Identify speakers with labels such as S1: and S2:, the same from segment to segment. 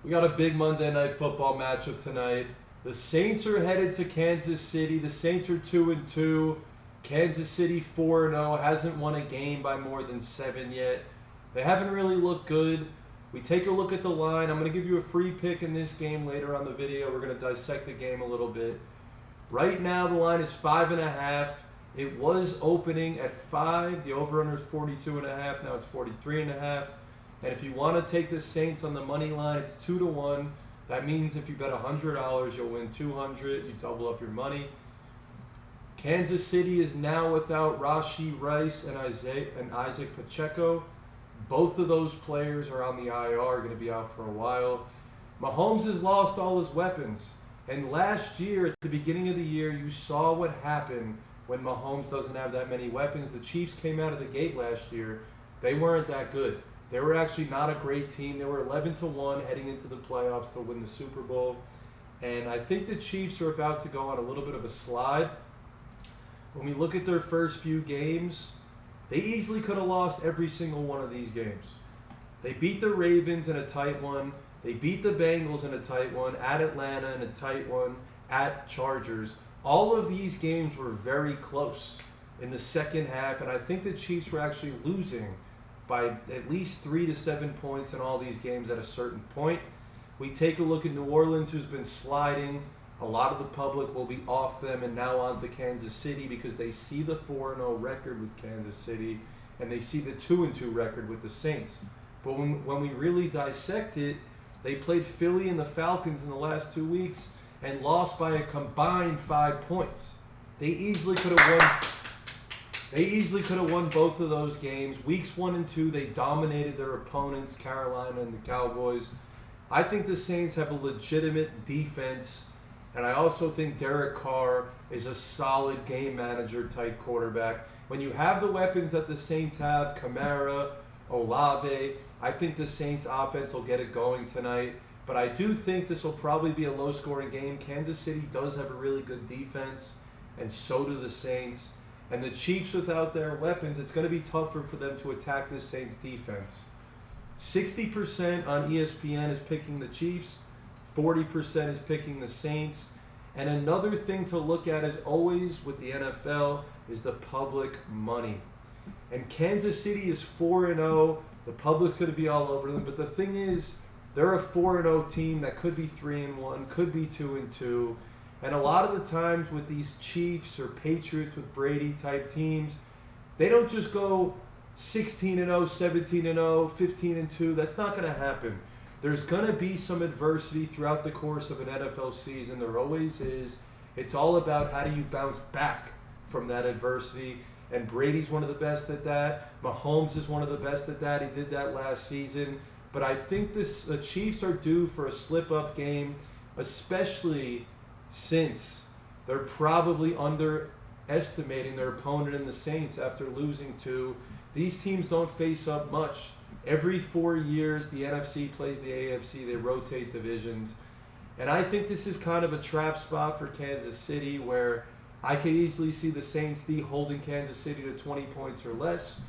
S1: We got a big Monday Night Football matchup tonight. The Saints are headed to Kansas City. The Saints are 2-2. Kansas City 4-0. Hasn't won a game by more than 7 yet. They haven't really looked good. We take a look at the line. I'm going to give you a free pick in this game later on the video. We're going to dissect the game a little bit. Right now, the line is 5.5. It was opening at 5. The over-under is 42.5. Now it's 43.5. And if you want to take the Saints on the money line, it's 2-1. That means if you bet $100, you'll win $200. You double up your money. Kansas City is now without Rashee Rice and Isaac Pacheco. Both of those players are on the IR, going to be out for a while. Mahomes has lost all his weapons. And last year, at the beginning of the year, you saw what happened when Mahomes doesn't have that many weapons. The Chiefs came out of the gate last year. They weren't that good. They were actually not a great team. They were 11-1 heading into the playoffs to win the Super Bowl. And I think the Chiefs are about to go on a little bit of a slide. When we look at their first few games, they easily could have lost every single one of these games. They beat the Ravens in a tight one. They beat the Bengals in a tight one, at Atlanta in a tight one, at Chargers. All of these games were very close in the second half, and I think the Chiefs were actually losing by at least 3 to 7 points in all these games at a certain point. We take a look at New Orleans, who's been sliding. A lot of the public will be off them and now on to Kansas City because they see the 4-0 record with Kansas City and they see the 2-2 record with the Saints. But when we really dissect it, they played Philly and the Falcons in the last 2 weeks and lost by a combined 5 points. They easily could have won. They easily could have won both of those games. Weeks 1 and 2, they dominated their opponents, Carolina and the Cowboys. I think the Saints have a legitimate defense, and I also think Derek Carr is a solid game manager type quarterback. When you have the weapons that the Saints have, Kamara, Olave, I think the Saints offense will get it going tonight. But I do think this will probably be a low-scoring game. Kansas City does have a really good defense, and so do the Saints. And the Chiefs, without their weapons, it's going to be tougher for them to attack this Saints defense. 60% on ESPN is picking the Chiefs. 40% is picking the Saints. And another thing to look at, as always with the NFL, is the public money. And Kansas City is 4-0. The public's going to be all over them. But the thing is, they're a 4-0 team that could be 3-1, could be 2-2. And a lot of the times with these Chiefs or Patriots with Brady type teams, they don't just go 16-0, 17-0, 15-2. That's not going to happen. There's going to be some adversity throughout the course of an NFL season. There always is. It's all about how do you bounce back from that adversity. And Brady's one of the best at that. Mahomes is one of the best at that. He did that last season. But I think the Chiefs are due for a slip-up game, especially since they're probably underestimating their opponent in the Saints after losing to. These teams don't face up much. Every 4 years, the NFC plays the AFC. They rotate divisions. And I think this is kind of a trap spot for Kansas City where I could easily see the Saints D holding Kansas City to 20 points or less.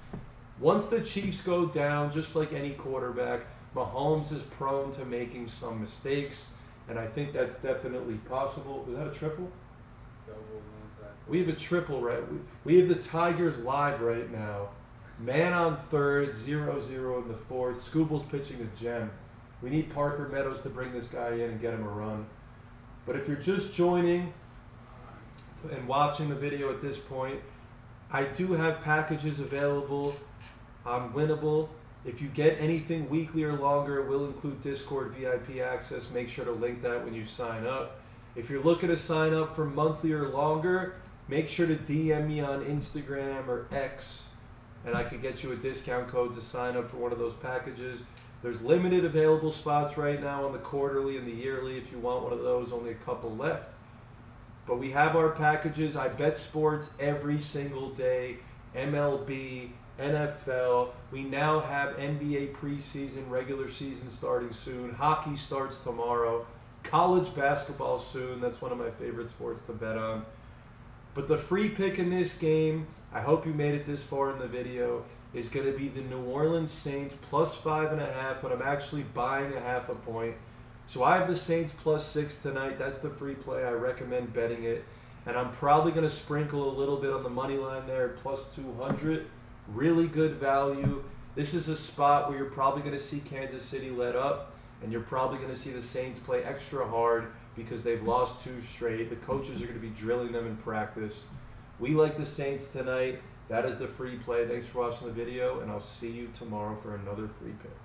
S1: Once the Chiefs go down, just like any quarterback, Mahomes is prone to making some mistakes. And I think that's definitely possible. Was that a triple?
S2: Double, one sack.
S1: We have a triple, right? We have the Tigers live right now. Man on third, 0-0 in the fourth. Scooble's pitching a gem. We need Parker Meadows to bring this guy in and get him a run. But if you're just joining and watching the video at this point, I do have packages available on Winnable. If you get anything weekly or longer, it will include Discord VIP access. Make sure to link that when you sign up. If you're looking to sign up for monthly or longer, make sure to DM me on Instagram or X, and I could get you a discount code to sign up for one of those packages. There's limited available spots right now on the quarterly and the yearly. If you want one of those, only a couple left. But we have our packages. I bet sports every single day. MLB, NFL. We now have NBA preseason, regular season starting soon. Hockey starts tomorrow. College basketball soon. That's one of my favorite sports to bet on. But the free pick in this game, I hope you made it this far in the video, is going to be the New Orleans Saints plus 5.5, but I'm actually buying a half a point. So I have the Saints +6 tonight. That's the free play. I recommend betting it. And I'm probably going to sprinkle a little bit on the money line there at +200. Really good value. This is a spot where you're probably going to see Kansas City let up, and you're probably going to see the Saints play extra hard because they've lost 2 straight. The coaches are going to be drilling them in practice. We like the Saints tonight. That is the free play. Thanks for watching the video, and I'll see you tomorrow for another free pick.